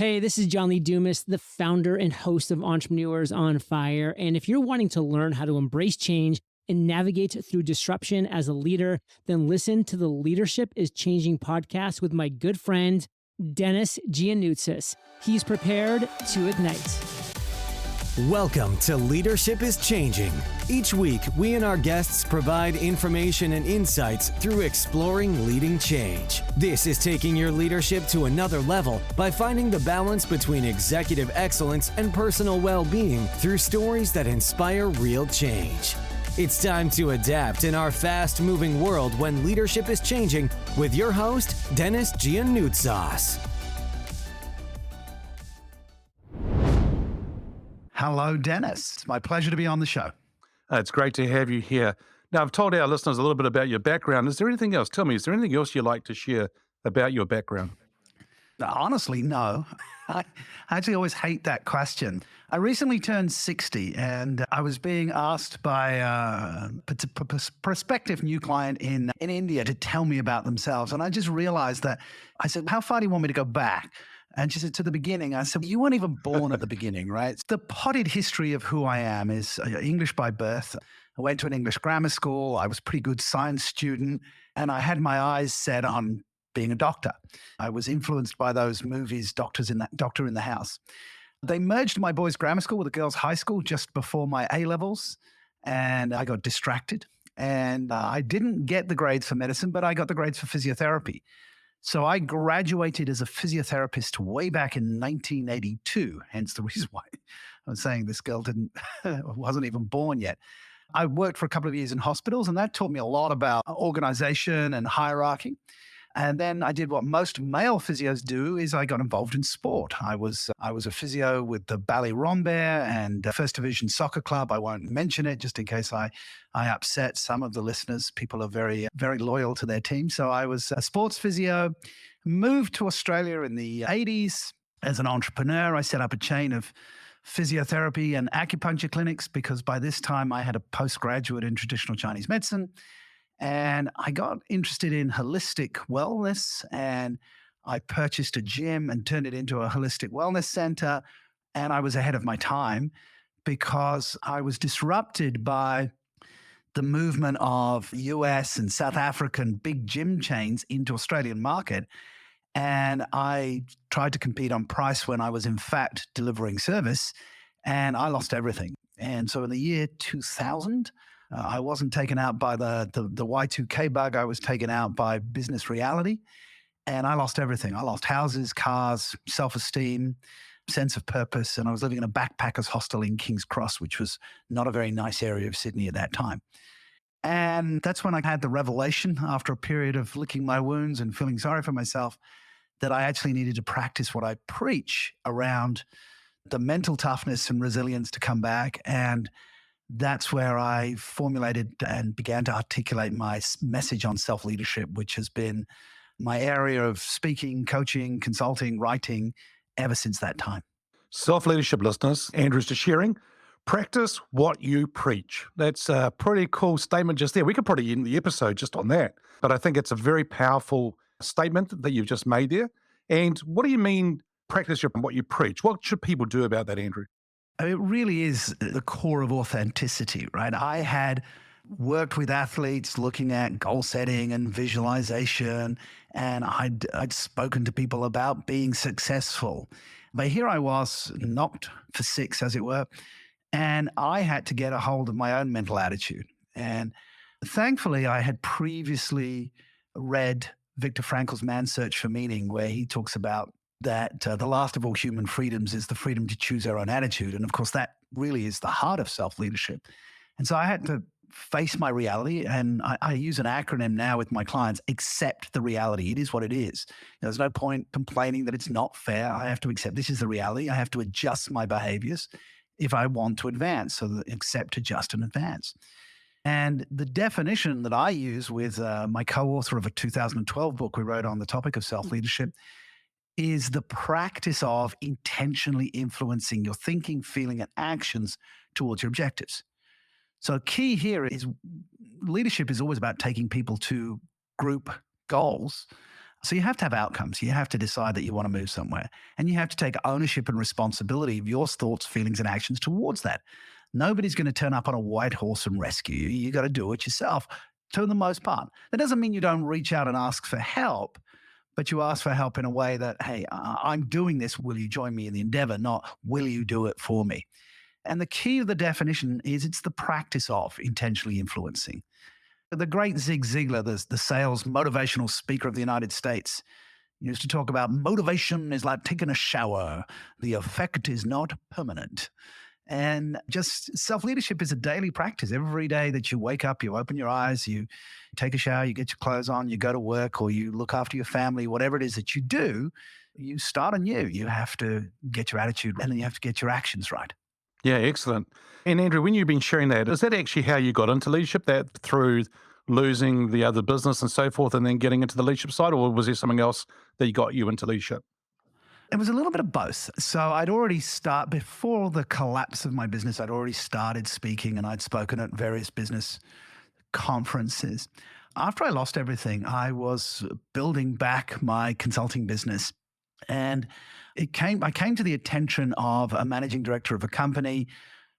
Hey, this is John Lee Dumas, the founder and host of Entrepreneurs on Fire. And if you're wanting to learn how to embrace change and navigate through disruption as a leader, then listen to the Leadership is Changing podcast with my good friend, Denis Gianoutsos. He's prepared to ignite. Welcome to Leadership is Changing. Each week, we and our guests provide information and insights through exploring leading change. This is taking your leadership to another level by finding the balance between executive excellence and personal well-being through stories that inspire real change. It's time to adapt in our fast-moving world when leadership is changing with your host, Denis Gianoutsos. Hello, Denis. It's my pleasure to be on the show. It's great to have you here. Now, I've told our listeners a little bit about your background. Is there anything else? Tell me, is there anything else you'd like to share about your background? Honestly, no. I actually always hate that question. I recently turned 60, and I was being asked by a prospective new client in India to tell me about themselves. And I just realized that I said, how far do you want me to go back? And she said, to the beginning. I said, you weren't even born at the beginning, right? The potted history of who I am is English by birth. I went to an English grammar school. I was a pretty good science student, and I had my eyes set on being a doctor. I was influenced by those movies, Doctor in the House. They merged my boys' grammar school with a girls' high school just before my A-levels, and I got distracted. And I didn't get the grades for medicine, but I got the grades for physiotherapy. So I graduated as a physiotherapist way back in 1982, hence the reason why I was saying this girl wasn't even born yet. I worked for a couple of years in hospitals, and that taught me a lot about organization and hierarchy. And then I did what most male physios do, is I got involved in sport. I was a physio with the Ballyrombe and First Division Soccer Club. I won't mention it just in case I upset some of the listeners. People are very, very loyal to their team. So I was a sports physio, moved to Australia in the 80s as an entrepreneur. I set up a chain of physiotherapy and acupuncture clinics because by this time I had a postgraduate in traditional Chinese medicine. And I got interested in holistic wellness, and I purchased a gym and turned it into a holistic wellness center. And I was ahead of my time because I was disrupted by the movement of US and South African big gym chains into Australian market. And I tried to compete on price when I was in fact delivering service, and I lost everything. And so in the year 2000, I wasn't taken out by the Y2K bug. I was taken out by business reality, and I lost everything. I lost houses, cars, self-esteem, sense of purpose, and I was living in a backpackers hostel in King's Cross, which was not a very nice area of Sydney at that time. And that's when I had the revelation, after a period of licking my wounds and feeling sorry for myself, that I actually needed to practice what I preach around the mental toughness and resilience to come back. And that's where I formulated and began to articulate my message on self-leadership, which has been my area of speaking, coaching, consulting, writing ever since that time. Self-leadership listeners, Andrew's just sharing, practice what you preach. That's a pretty cool statement just there. We could probably end the episode just on that, but I think it's a very powerful statement that you've just made there. And what do you mean, practice what you preach? What should people do about that, Andrew? It really is the core of authenticity, right? I had worked with athletes looking at goal setting and visualization, and I'd spoken to people about being successful. But here I was, knocked for six, as it were, and I had to get a hold of my own mental attitude. And thankfully, I had previously read Viktor Frankl's Man's Search for Meaning, where he talks about that the last of all human freedoms is the freedom to choose our own attitude. And of course, that really is the heart of self-leadership. And so I had to face my reality. And I use an acronym now with my clients: accept the reality. It is what it is. There's no point complaining that it's not fair. I have to accept this is the reality. I have to adjust my behaviors if I want to advance. So accept, adjust, and advance. And the definition that I use with my co-author of a 2012 book we wrote on the topic of self-leadership is the practice of intentionally influencing your thinking, feeling, and actions towards your objectives. So key here is leadership is always about taking people to group goals. So you have to have outcomes. You have to decide that you want to move somewhere. And you have to take ownership and responsibility of your thoughts, feelings, and actions towards that. Nobody's going to turn up on a white horse and rescue you. You got to do it yourself to the most part. That doesn't mean you don't reach out and ask for help, but you ask for help in a way that, hey, I'm doing this. Will you join me in the endeavor? Not will you do it for me? And the key of the definition is it's the practice of intentionally influencing. The great Zig Ziglar, the sales motivational speaker of the United States, used to talk about motivation is like taking a shower. The effect is not permanent. And just self-leadership is a daily practice. Every day that you wake up, you open your eyes, you take a shower, you get your clothes on, you go to work, or you look after your family, whatever it is that you do, you start anew. You have to get your attitude right, and then you have to get your actions right. Yeah, excellent. And Andrew, when you've been sharing that, is that actually how you got into leadership, that through losing the other business and so forth and then getting into the leadership side, or was there something else that got you into leadership? It was a little bit of both. So I'd already before the collapse of my business, I'd already started speaking and I'd spoken at various business conferences. After I lost everything, I was building back my consulting business. And I came to the attention of a managing director of a company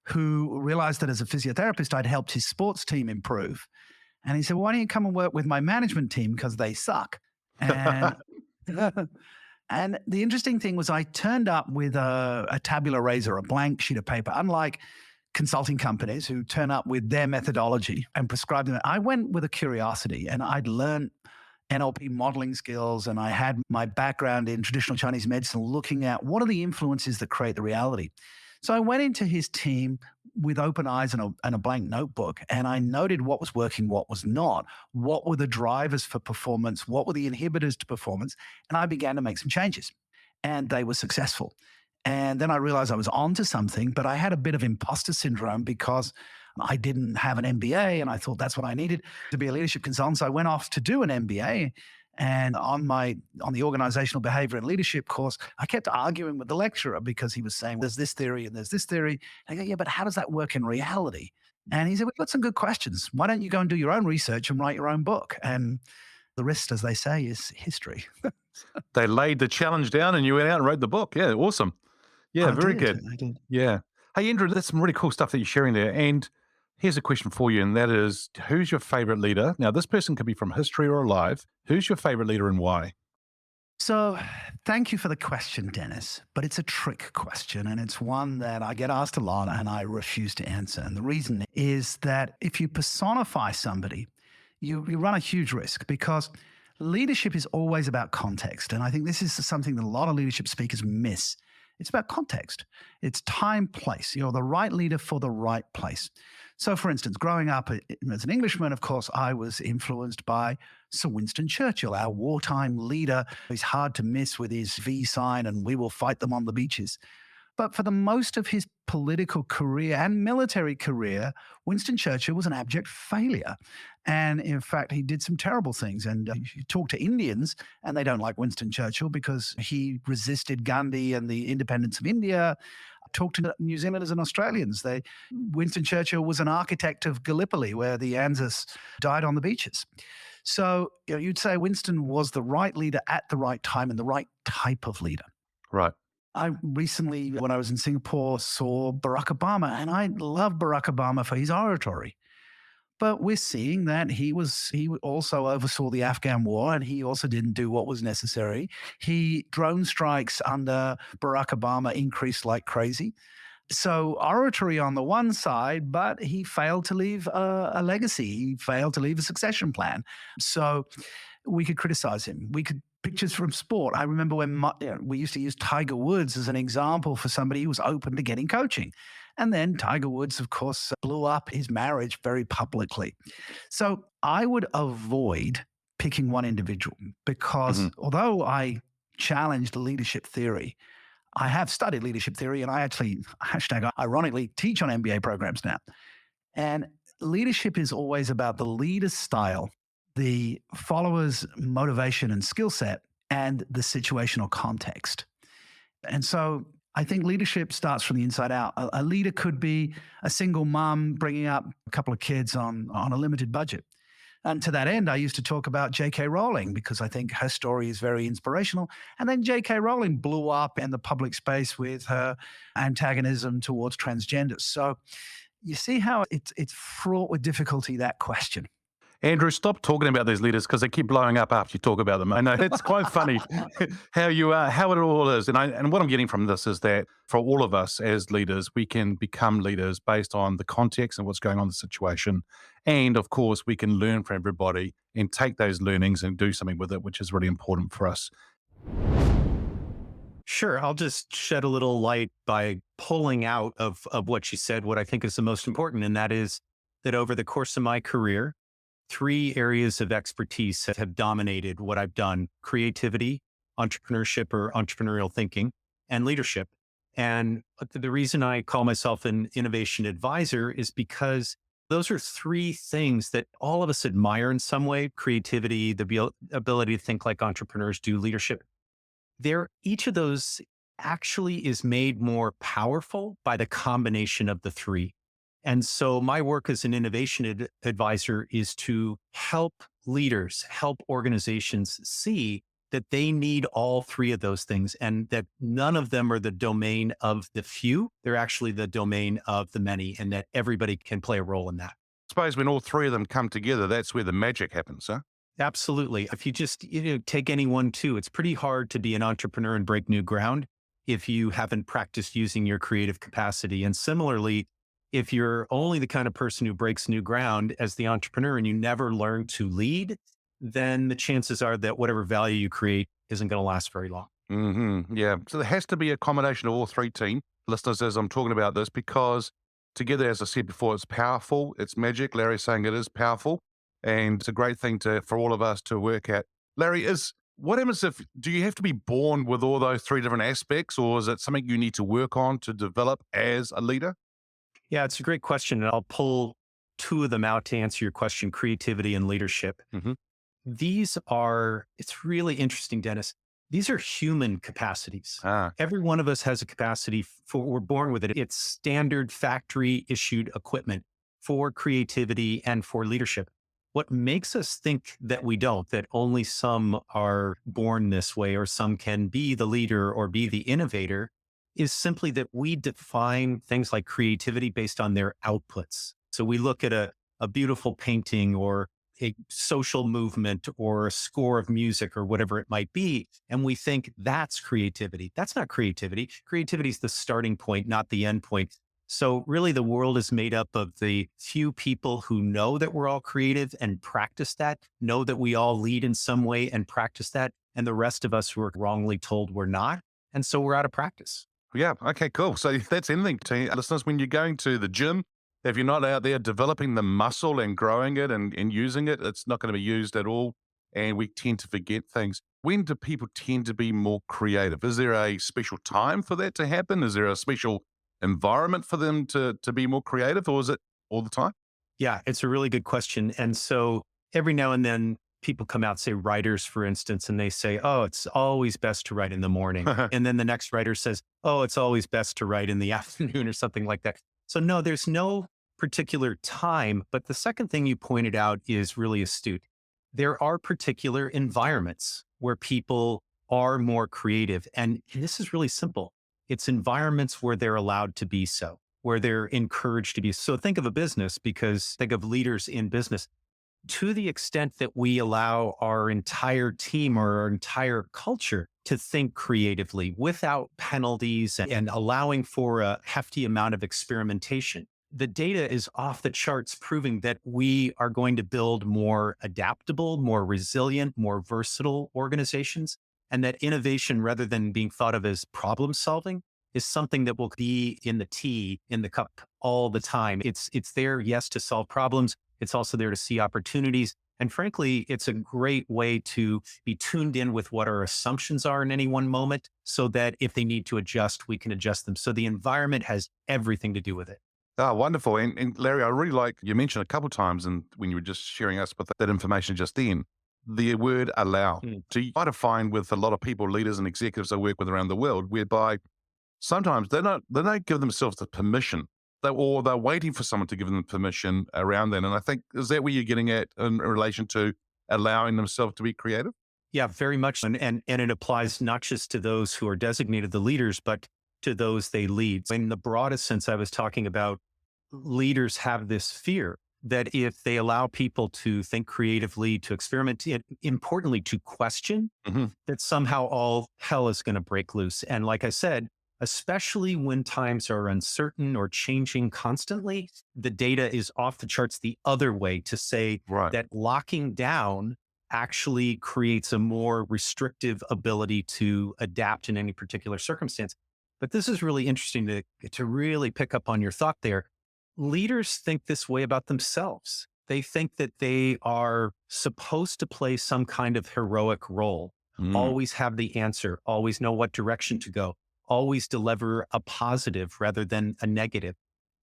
who realized that as a physiotherapist, I'd helped his sports team improve. And he said, well, why don't you come and work with my management team because they suck? And and the interesting thing was I turned up with a tabula rasa, a blank sheet of paper, unlike consulting companies who turn up with their methodology and prescribe them. I went with a curiosity, and I'd learned NLP modeling skills, and I had my background in traditional Chinese medicine looking at what are the influences that create the reality. So I went into his team with open eyes and a blank notebook, and I noted what was working, what was not, what were the drivers for performance, what were the inhibitors to performance, and I began to make some changes, and they were successful. And then I realized I was onto something, but I had a bit of imposter syndrome because I didn't have an MBA, and I thought that's what I needed to be a leadership consultant. So I went off to do an MBA. And on the organizational behavior and leadership course, I kept arguing with the lecturer because he was saying, there's this theory and there's this theory. And I go, yeah, but how does that work in reality? And he said, we've got some good questions. Why don't you go and do your own research and write your own book? And the rest, as they say, is history. They laid the challenge down and you went out and wrote the book. Yeah, awesome. Yeah, very good. I did. Yeah. Hey, Andrew, that's some really cool stuff that you're sharing there. And here's a question for you, and that is, who's your favorite leader? Now, this person could be from history or alive. Who's your favorite leader and why? So thank you for the question, Dennis, but it's a trick question, and it's one that I get asked a lot and I refuse to answer. And the reason is that if you personify somebody, you run a huge risk, because leadership is always about context. And I think this is something that a lot of leadership speakers miss. It's about context. It's time, place. You're the right leader for the right place. So, for instance, growing up as an Englishman, of course, I was influenced by Sir Winston Churchill, our wartime leader. He's hard to miss with his V sign and we will fight them on the beaches. But for the most of his political career and military career, Winston Churchill was an abject failure. And in fact, he did some terrible things. And you talk to Indians and they don't like Winston Churchill because he resisted Gandhi and the independence of India. Talk to New Zealanders and Australians. Winston Churchill was an architect of Gallipoli, where the Anzus died on the beaches. So you'd say Winston was the right leader at the right time and the right type of leader. Right. I recently, when I was in Singapore, saw Barack Obama, and I love Barack Obama for his oratory. But we're seeing that he also oversaw the Afghan war, and he also didn't do what was necessary. Drone strikes under Barack Obama increased like crazy. So oratory on the one side, but he failed to leave a legacy. He failed to leave a succession plan. So we could criticize him. We could pictures from sport. I remember when we used to use Tiger Woods as an example for somebody who was open to getting coaching. And then Tiger Woods, of course, blew up his marriage very publicly. So I would avoid picking one individual because although I challenged leadership theory, I have studied leadership theory, and I actually, ironically, teach on MBA programs now. And leadership is always about the leader's style, the follower's motivation and skill set, and the situational context. And so I think leadership starts from the inside out. A leader could be a single mom bringing up a couple of kids on a limited budget. And to that end, I used to talk about J.K. Rowling because I think her story is very inspirational. And then J.K. Rowling blew up in the public space with her antagonism towards transgenders. So you see how it's fraught with difficulty, that question. Andrew, stop talking about these leaders because they keep blowing up after you talk about them. I know it's quite funny how it all is. And what I'm getting from this is that for all of us as leaders, we can become leaders based on the context and what's going on in the situation. And of course, we can learn from everybody and take those learnings and do something with it, which is really important for us. Sure. I'll just shed a little light by pulling out of what you said, what I think is the most important. And that is that over the course of my career, 3 areas of expertise have dominated what I've done: creativity, entrepreneurship or entrepreneurial thinking, and leadership. And the reason I call myself an innovation advisor is because those are 3 things that all of us admire in some way: creativity, the ability to think like entrepreneurs do, leadership. Each of those actually is made more powerful by the combination of the 3. And so my work as an innovation advisor is to help leaders, help organizations see that they need all 3 of those things and that none of them are the domain of the few. They're actually the domain of the many, and that everybody can play a role in that. I suppose when all 3 of them come together, that's where the magic happens, huh? Absolutely. If you just take any one, too, it's pretty hard to be an entrepreneur and break new ground if you haven't practiced using your creative capacity. And similarly, if you're only the kind of person who breaks new ground as the entrepreneur and you never learn to lead, then the chances are that whatever value you create isn't going to last very long. Mm-hmm. Yeah. So there has to be a combination of all 3 team listeners as I'm talking about this, because together, as I said before, it's powerful. It's magic. Larry's saying it is powerful. And it's a great thing for all of us to work at. Larry, what happens do you have to be born with all those 3 different aspects, or is it something you need to work on to develop as a leader? Yeah, it's a great question. And I'll pull 2 of them out to answer your question: creativity and leadership. Mm-hmm. It's really interesting, Dennis. These are human capacities. Every one of us has a capacity we're born with it. It's standard factory issued equipment for creativity and for leadership. What makes us think that we don't, that only some are born this way or some can be the leader or be the innovator, is simply that we define things like creativity based on their outputs. So we look at a beautiful painting or a social movement or a score of music or whatever it might be, and we think that's creativity. That's not creativity. Creativity is the starting point, not the end point. So really the world is made up of the few people who know that we're all creative and practice that, know that we all lead in some way and practice that, and the rest of us who are wrongly told we're not. And so we're out of practice. Yeah. Okay, cool. So that's anything to listeners. When you're going to the gym, if you're not out there developing the muscle and growing it and using it, it's not going to be used at all. And we tend to forget things. When do people tend to be more creative? Is there a special time for that to happen? Is there a special environment for them to be more creative, or is it all the time? Yeah, it's a really good question. And so every now and then people come out, say writers, for instance, and they say, oh, it's always best to write in the morning. And then the next writer says, oh, it's always best to write in the afternoon or something like that. So no, there's no particular time. But the second thing you pointed out is really astute. There are particular environments where people are more creative. And this is really simple. It's environments where they're allowed to be so, where they're encouraged to be. So think of a business, because think of leaders in business. To the extent that we allow our entire team or our entire culture to think creatively without penalties and allowing for a hefty amount of experimentation, the data is off the charts proving that we are going to build more adaptable, more resilient, more versatile organizations. And that innovation, rather than being thought of as problem solving, is something that will be in the tea, in the cup all the time. It's there, yes, to solve problems. It's also there to see opportunities. And frankly, it's a great way to be tuned in with what our assumptions are in any one moment, so that if they need to adjust, we can adjust them. So the environment has everything to do with it. Oh, wonderful. And Larry, I really like, you mentioned a couple of times, and when you were just sharing us with that information just then, the word allow. So you might have find with a lot of people, leaders and executives I work with around the world, whereby sometimes they don't give themselves the permission or they're waiting for someone to give them permission around that. And I think, is that where you're getting at in relation to allowing themselves to be creative? Yeah, very much. And it applies not just to those who are designated the leaders, but to those they lead. In the broadest sense, I was talking about leaders have this fear that if they allow people to think creatively, to experiment, and importantly, to question, that somehow all hell is going to break loose. And like I said, especially when times are uncertain or changing constantly, the data is off the charts the other way to say that locking down actually creates a more restrictive ability to adapt in any particular circumstance. But this is really interesting to really pick up on your thought there. Leaders think this way about themselves. They think that they are supposed to play some kind of heroic role, always have the answer, always know what direction to go, always deliver a positive rather than a negative.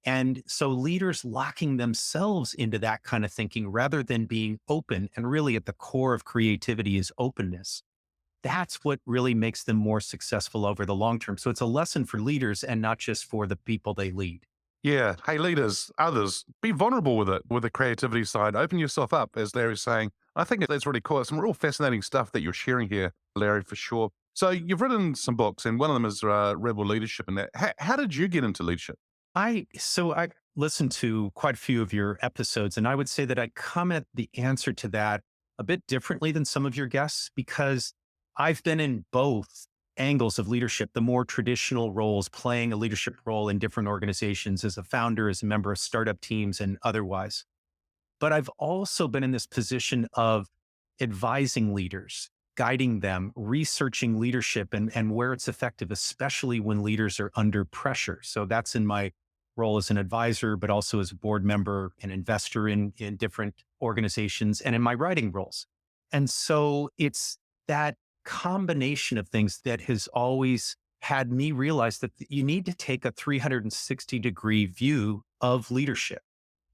And so leaders locking themselves into that kind of thinking rather than being open, and really at the core of creativity is openness. That's what really makes them more successful over the long term. So it's a lesson for leaders and not just for the people they lead. Yeah. Hey, leaders, others, be vulnerable with it, with the creativity side. Open yourself up, as Larry's saying. I think that's really cool. It's some real fascinating stuff that you're sharing here, Larry, for sure. So you've written some books, and one of them is Rebel Leadership. And that. How did you get into leadership? I listened to quite a few of your episodes, and I would say that I come at the answer to that a bit differently than some of your guests, because I've been in both angles of leadership, the more traditional roles, playing a leadership role in different organizations as a founder, as a member of startup teams and otherwise. But I've also been in this position of advising leaders, guiding them, researching leadership and where it's effective, especially when leaders are under pressure. So that's in my role as an advisor, but also as a board member, an investor in different organizations, and in my writing roles. And so it's that combination of things that has always had me realize that you need to take a 360-degree view of leadership.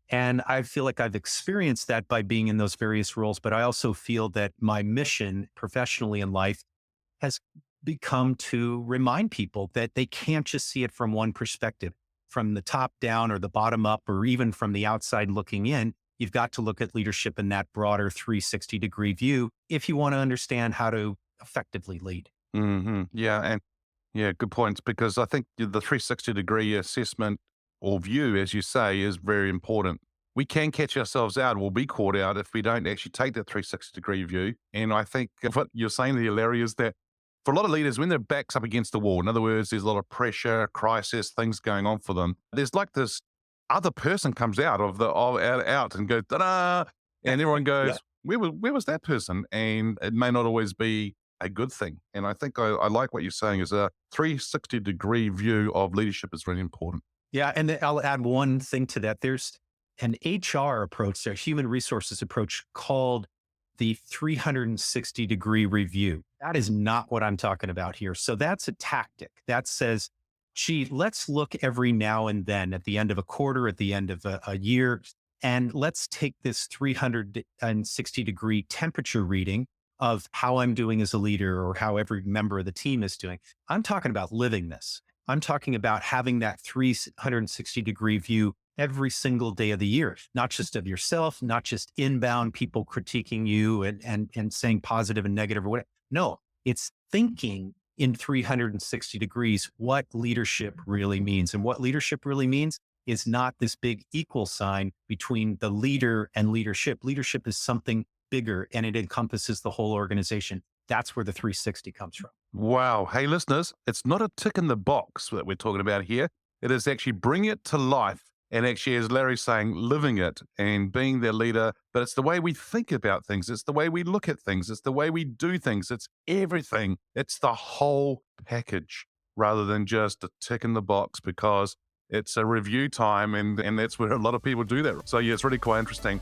And I feel like I've experienced that by being in those various roles, but I also feel that my mission professionally in life has become to remind people that they can't just see it from one perspective, from the top down or the bottom up, or even from the outside looking in. You've got to look at leadership in that broader 360-degree view if you want to understand how to effectively lead. Yeah. And yeah, good points, because I think the 360-degree assessment or view, as you say, is very important. We can catch ourselves out, we'll be caught out if we don't actually take that 360-degree view. And I think what you're saying there, Larry, is that for a lot of leaders, when their back's up against the wall, in other words, there's a lot of pressure, crisis, things going on for them, there's like this other person comes out out and goes, ta-da! And everyone goes, where was that person? And it may not always be a good thing. And I think I like what you're saying is a 360-degree view of leadership is really important. Yeah. And I'll add one thing to that. There's an HR approach, a human resources approach called the 360-degree review. That is not what I'm talking about here. So that's a tactic that says, gee, let's look every now and then at the end of a quarter, at the end of a year, and let's take this 360-degree temperature reading of how I'm doing as a leader or how every member of the team is doing. I'm talking about living this. I'm talking about having that 360-degree view every single day of the year, not just of yourself, not just inbound people critiquing you and saying positive and negative or whatever. No, it's thinking in 360 degrees what leadership really means. And what leadership really means is not this big equal sign between the leader and leadership. Leadership is something bigger, and it encompasses the whole organization. That's where the 360 comes from. Wow. Hey, listeners, it's not a tick in the box that we're talking about here. It is actually bring it to life. And actually, as Larry's saying, living it and being their leader. But it's the way we think about things. It's the way we look at things. It's the way we do things. It's everything. It's the whole package rather than just a tick in the box, because it's a review time. And that's where a lot of people do that. So yeah, it's really quite interesting.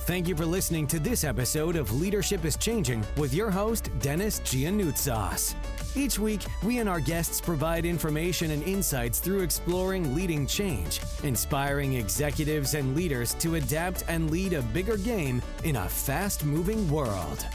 Thank you for listening to this episode of Leadership is Changing with your host, Denis Gianoutsos. Each week, we and our guests provide information and insights through exploring leading change, inspiring executives and leaders to adapt and lead a bigger game in a fast-moving world.